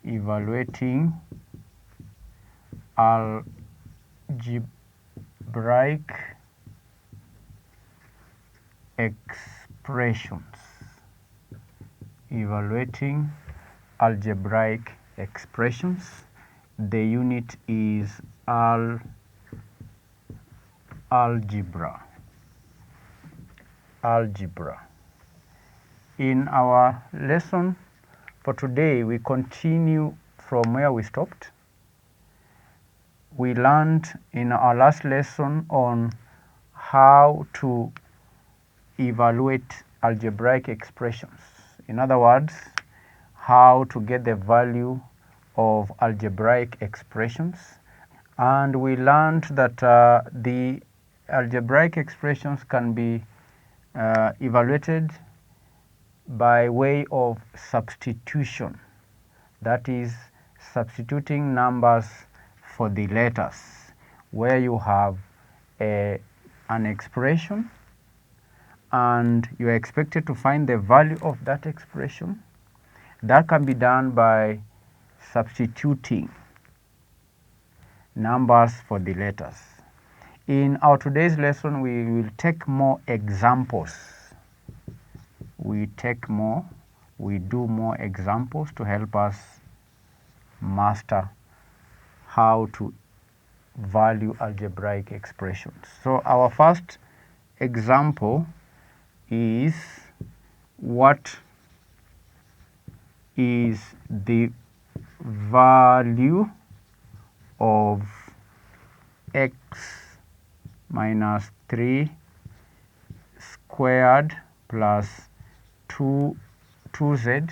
evaluating algebraic expressions. Evaluating algebraic expressions. The unit is algebra. In our lesson for today, we continue from where we stopped. We learned in our last lesson on how to evaluate algebraic expressions. In other words, how to get the value of algebraic expressions. And we learned that the algebraic expressions can be evaluated by way of substitution. That is, substituting numbers for the letters, where you have an expression and you are expected to find the value of that expression. That can be done by substituting numbers for the letters. In our today's lesson, we will take more examples. We do more examples to help us master how to value algebraic expressions. So our first example is, what is the value of x minus 3 squared plus 2z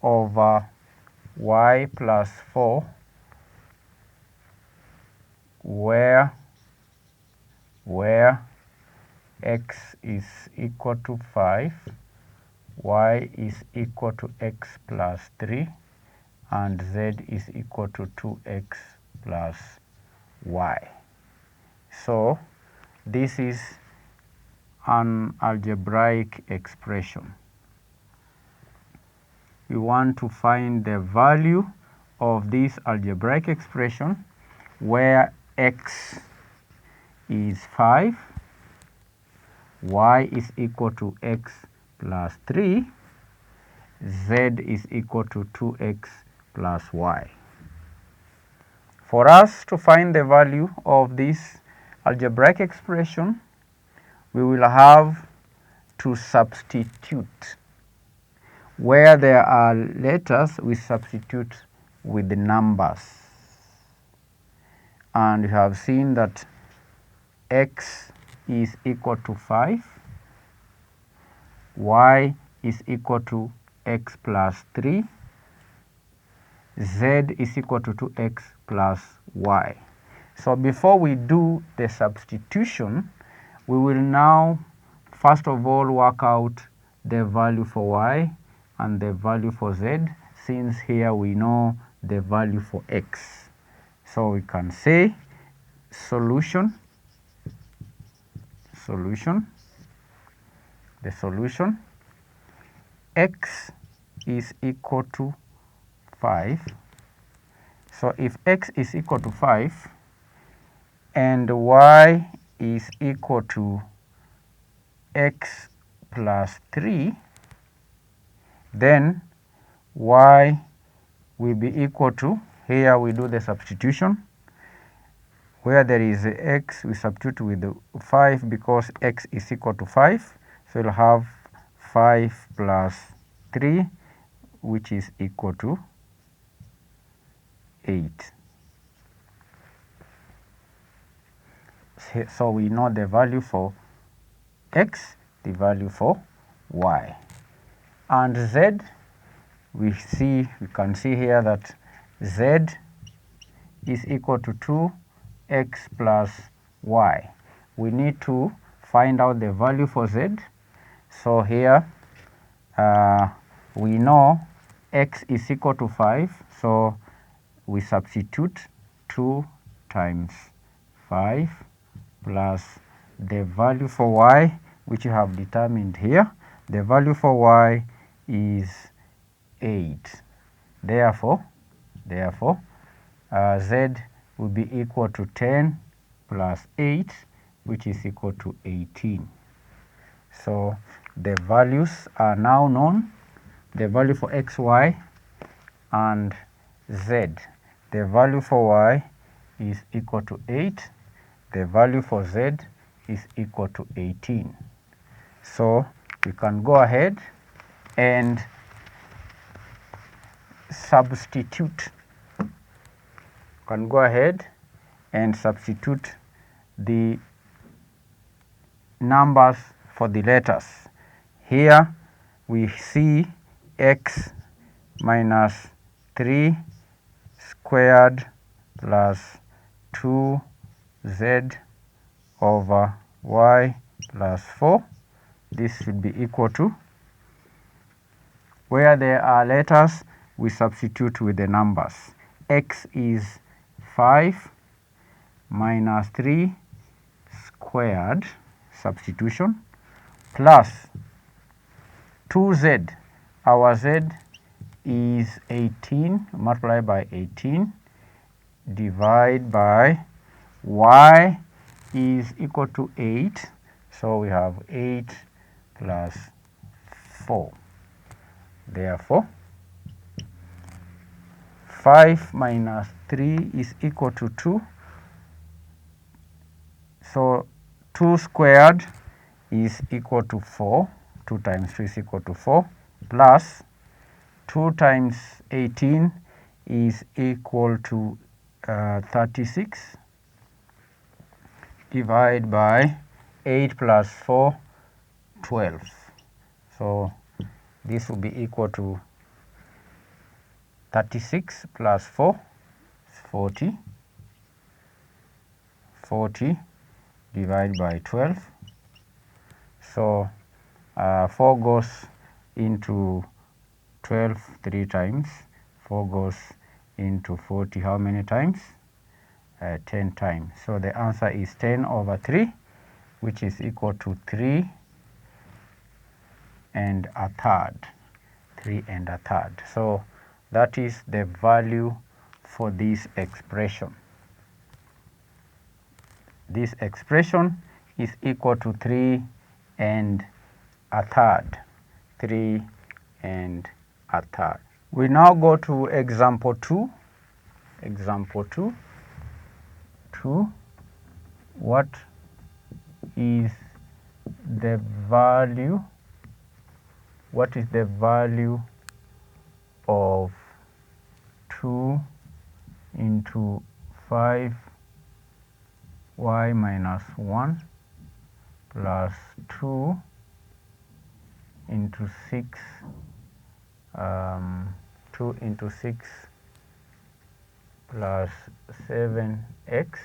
over y plus 4, where x is equal to 5, y is equal to x plus 3, and z is equal to 2x plus y. So this is an algebraic expression. We want to find the value of this algebraic expression where x is 5, y is equal to x plus 3, z is equal to 2x plus y. For us to find the value of this algebraic expression, we will have to substitute. Where there are letters, we substitute with the numbers. And you have seen that x is equal to 5, y is equal to x plus 3, z is equal to 2x plus y. So before we do the substitution, we will now first of all work out the value for y and the value for z, since here we know the value for x. So we can say solution, the solution, x is equal to 5. So if x is equal to 5 and y is equal to x plus 3, then y will be equal to, here we do the substitution. Where there is x, we substitute with the 5 because x is equal to 5. So we'll have 5 plus 3, which is equal to 8. So we know the value for x, the value for y. And z, we can see here that z is equal to 2x plus y. We need to find out the value for z. So here we know x is equal to 5, so we substitute 2 times 5 plus the value for y, which you have determined here. The value for y is 8. Therefore, z will be equal to 10 plus 8, which is equal to 18. So the values are now known, the value for x, y, and z. The value for y is equal to 8. The value for z is equal to 18. So we can go ahead and substitute. The numbers for the letters. Here we see x minus 3 squared plus 2z over y plus 4. This should be equal to, where there are letters, we substitute with the numbers. X is 5 minus 3 squared, substitution, plus 2z. Our z is 18, multiplied by 18, divide by y is equal to 8. So we have 8 plus 4. Therefore, 5 minus 3 is equal to 2. So 2 squared is equal to 4. 2 times 2 is equal to 4, plus 2 times 18 is equal to 36, divide by 8 plus 4, 12. So this will be equal to 36 plus 4 is 40. 40 divided by 12. So 4 goes into 12 3 times. 4 goes into 40 how many times? 10 times. So the answer is 10 over 3, which is equal to 3 and a third. 3 and a third. So that is the value for this expression. This expression is equal to 3 and a third. 3 and a third. We now go to example 2. Example 2. What is the value? What is the value of 2 into 5y minus 1 plus 2 into 6, 2 into 6 plus 7x